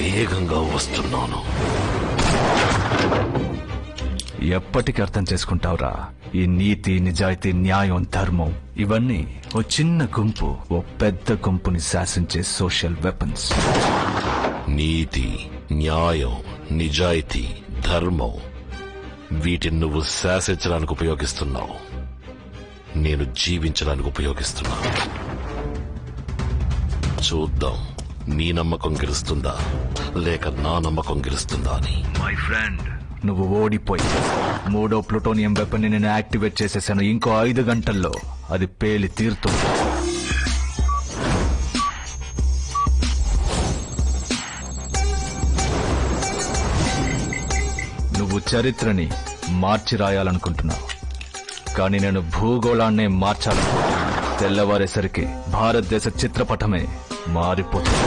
వేగంగా వస్తున్నాను. ఎప్పటికి అర్థం చేసుకుంటావురా ఈ నీతి, నిజాయితీ, న్యాయం, ధర్మం ఇవన్నీ ఓ చిన్న గుంపు ఓ పెద్ద గుంపుని శాసించే సోషల్ వెపన్స్. నీతి, న్యాయం, నిజాయితీ, ధర్మం వీటిని నువ్వు శాసించడానికి ఉపయోగిస్తున్నావు. నేను జీవించడానికి ఉపయోగిస్తున్నా. చూద్దాం నీ నమ్మకం గెలుస్తుందా లేక నా నమ్మకం గెలుస్తుందా అని. మై ఫ్రెండ్, నువ్వు ఓడిపోయి 3వ ప్లూటోనియం వెపన్ ని నేను యాక్టివేట్ చేసేసాను. ఇంకో 5 గంటల్లో అది పేలి తీరుతుంది. నువ్వు చరిత్రని మార్చి రాయాలనుకుంటున్నావు, కానీ నేను భూగోళాన్నే మార్చాలనుకుంటున్నా. తెల్లవారేసరికి భారతదేశ చిత్రపటమే మారిపోతుంది.